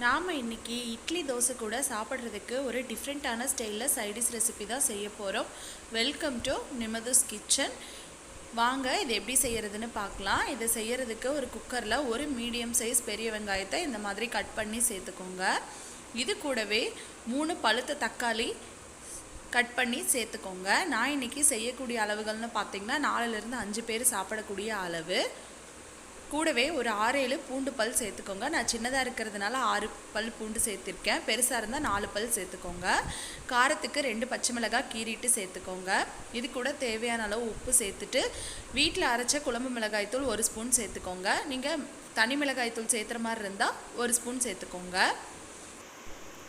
நாம் இன்றைக்கி இட்லி தோசை கூட சாப்பிட்றதுக்கு ஒரு டிஃப்ரெண்ட்டான ஸ்டைலில் சைடிஷ் ரெசிபி தான் செய்ய போகிறோம். வெல்கம் டு நிமதுஸ் கிச்சன். வாங்க இது எப்படி செய்கிறதுன்னு பார்க்கலாம். இதை செய்கிறதுக்கு ஒரு குக்கரில் ஒரு மீடியம் சைஸ் பெரிய வெங்காயத்தை இந்த மாதிரி கட் பண்ணி சேர்த்துக்கோங்க. இது கூடவே 3 பழுத்த தக்காளி கட் பண்ணி சேர்த்துக்கோங்க. நான் இன்றைக்கி செய்யக்கூடிய அளவுகள்னு பார்த்திங்கன்னா 4லேருந்து 5 பேர் சாப்பிடக்கூடிய அளவு. கூடவே ஒரு 6-7 பூண்டு பல் சேர்த்துக்கோங்க. நான் சின்னதாக இருக்கிறதுனால 6 பல் பூண்டு சேர்த்துருக்கேன். பெருசாக இருந்தால் 4 பல் சேர்த்துக்கோங்க. காரத்துக்கு 2 பச்சை மிளகாய் கீறிட்டு சேர்த்துக்கோங்க. இது கூட தேவையான அளவு உப்பு சேர்த்துட்டு வீட்டில் அரைச்ச குழம்பு மிளகாய்த்தூள் 1 ஸ்பூன் சேர்த்துக்கோங்க. நீங்கள் தனி மிளகாய்த்தூள் சேர்த்துற மாதிரி இருந்தால் 1 ஸ்பூன் சேர்த்துக்கோங்க.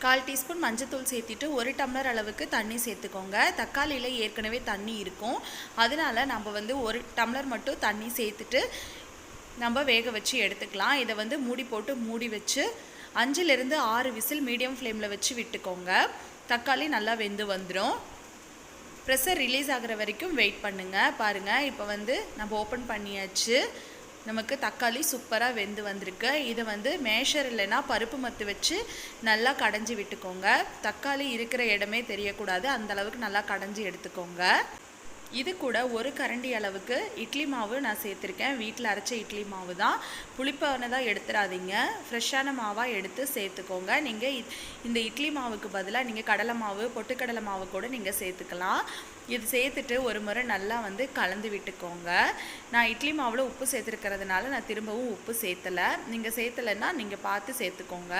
1/4 டீஸ்பூன் மஞ்சத்தூள் சேர்த்துட்டு 1 டம்ளர் அளவுக்கு தண்ணி சேர்த்துக்கோங்க. தக்காளியில் ஏற்கனவே தண்ணி இருக்கும், அதனால் நம்ம 1 டம்ளர் மட்டும் தண்ணி சேர்த்துட்டு நம்ம வேக வச்சு எடுத்துக்கலாம். இதை மூடி போட்டு மூடி வச்சு 5லேருந்து 6 விசில் மீடியம் ஃப்ளேமில் வச்சு விட்டுக்கோங்க. தக்காளி நல்லா வெந்து வந்துடும். ப்ரெஷர் ரிலீஸ் ஆகிற வரைக்கும் வெயிட் பண்ணுங்கள். பாருங்கள், இப்போ நம்ம ஓப்பன் பண்ணியாச்சு. நமக்கு தக்காளி சூப்பராக வெந்து வந்திருக்கு. இதை மேஷர் இல்லைன்னா பருப்பு மத்து வச்சு நல்லா கடைஞ்சி விட்டுக்கோங்க. தக்காளி இருக்கிற இடமே தெரியக்கூடாது, அந்தளவுக்கு நல்லா கடைஞ்சி எடுத்துக்கோங்க. இது கூட 1 கரண்டி அளவுக்கு இட்லி மாவு நான் சேர்த்துருக்கேன். வீட்டில் அரைச்ச இட்லி மாவு தான், புளிப்பானதாக எடுத்துடாதீங்க, ஃப்ரெஷ்ஷான மாவாக எடுத்து சேர்த்துக்கோங்க. நீங்கள் இந்த இட்லி மாவுக்கு பதிலாக நீங்கள் கடலை மாவு, பொட்டுக்கடலை மாவு கூட நீங்கள் சேர்த்துக்கலாம். இது சேர்த்துட்டு ஒரு முறை நல்லா கலந்து விட்டுக்கோங்க. நான் இட்லி மாவில் உப்பு சேர்த்துருக்கிறதுனால நான் திரும்பவும் உப்பு சேர்த்தலை. நீங்கள் சேர்த்தலைன்னா நீங்கள் பார்த்து சேர்த்துக்கோங்க.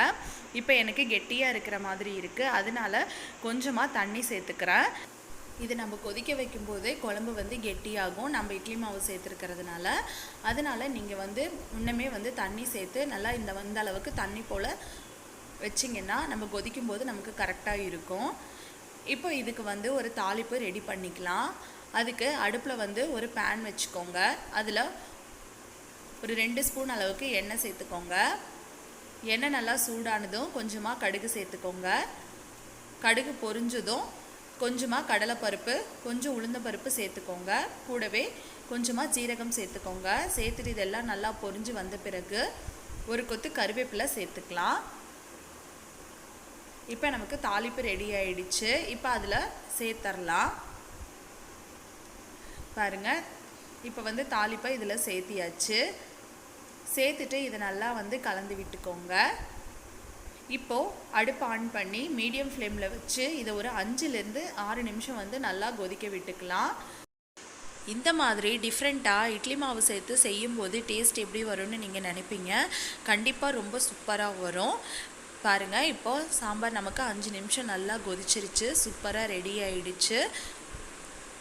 இப்போ எனக்கு கெட்டியாக இருக்கிற மாதிரி இருக்குது, அதனால கொஞ்சமாக தண்ணி சேர்த்துக்கிறேன். இது நம்ம கொதிக்க வைக்கும்போதே குழம்பு கெட்டியாகும், நம்ம இட்லி மாவு சேர்த்துருக்கிறதுனால. அதனால் நீங்கள் முன்னமே தண்ணி சேர்த்து நல்லா இந்த அளவுக்கு தண்ணி போல் வச்சிங்கன்னா நம்ம கொதிக்கும் போது நமக்கு கரெக்டாக இருக்கும். இப்போ இதுக்கு ஒரு தாளிப்பு ரெடி பண்ணிக்கலாம். அதுக்கு அடுப்பில் ஒரு பேன் வச்சுக்கோங்க. அதில் ஒரு 2 ஸ்பூன் அளவுக்கு எண்ணெய் சேர்த்துக்கோங்க. எண்ணெய் நல்லா சூடானதும் கொஞ்சமாக கடுகு சேர்த்துக்கோங்க. கடுகு பொரிஞ்சதும் கொஞ்சமாக கடலைப்பருப்பு, கொஞ்சம் உளுந்தம்பருப்பு சேர்த்துக்கோங்க. கூடவே கொஞ்சமாக ஜீரகம் சேர்த்துக்கோங்க. சேர்த்துட்டு இதெல்லாம் நல்லா பொரிஞ்சு வந்த பிறகு ஒரு கொத்து கருவேப்பிலை சேர்த்துக்கலாம். இப்போ நமக்கு தாளிப்பு ரெடி ஆயிடுச்சு. இப்போ அதில் சேர்த்துடலாம். பாருங்கள், இப்போ தாளிப்பை இதில் சேர்த்தியாச்சு. சேர்த்துட்டு இதை நல்லா கலந்து விட்டுக்கோங்க. இப்போது அடுப்பு ஆன் பண்ணி மீடியம் ஃப்ளேமில் வச்சு இதை ஒரு 5லேருந்து 6 நிமிஷம் நல்லா கொதிக்க விட்டுக்கலாம். இந்த மாதிரி டிஃப்ரெண்ட்டாக இட்லி மாவு சேர்த்து செய்யும்போது டேஸ்ட் எப்படி வரும்னு நீங்கள் நினைப்பீங்க. கண்டிப்பாக ரொம்ப சூப்பராக வரும். பாருங்கள், இப்போது சாம்பார் நமக்கு 5 நிமிஷம் நல்லா கொதிச்சிருச்சு, சூப்பராக ரெடி ஆகிடுச்சு.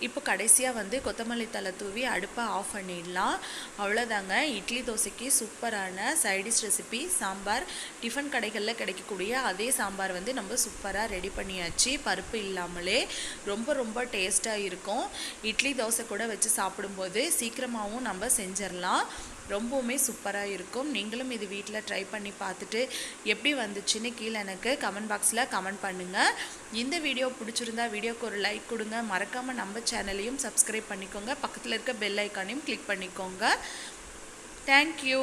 இப்போ கடைசியாக கொத்தமல்லி தழை தூவி அடுப்பை ஆஃப் பண்ணிடலாம். அவ்வளோதாங்க, இட்லி தோசைக்கு சூப்பரான சைடிஷ் ரெசிபி சாம்பார். டிஃபன் கடைகளில் கிடைக்கக்கூடிய அதே சாம்பார் நம்ம சூப்பராக ரெடி பண்ணியாச்சு. பருப்பு இல்லாமலே ரொம்ப டேஸ்ட்டாக இருக்கும். இட்லி தோசை கூட வச்சு சாப்பிடும்போது சீக்கிரமாகவும் நம்ம செஞ்சிடலாம். ரொம்பவுமே சூப்பராக இருக்கும். நீங்களும் இது வீட்டில் ட்ரை பண்ணி பார்த்துட்டு எப்படி வந்துச்சுன்னு கீழே எனக்கு கமெண்ட் பாக்ஸில் கமெண்ட் பண்ணுங்கள். இந்த வீடியோ பிடிச்சிருந்தா வீடியோக்கு ஒரு லைக் கொடுங்க. மறக்காமல் நம்ம சேனலையும் சப்ஸ்கிரைப் பண்ணிக்கோங்க. பக்கத்தில் இருக்க பெல் ஐக்கானையும் கிளிக் பண்ணிக்கோங்க. தேங்க்யூ.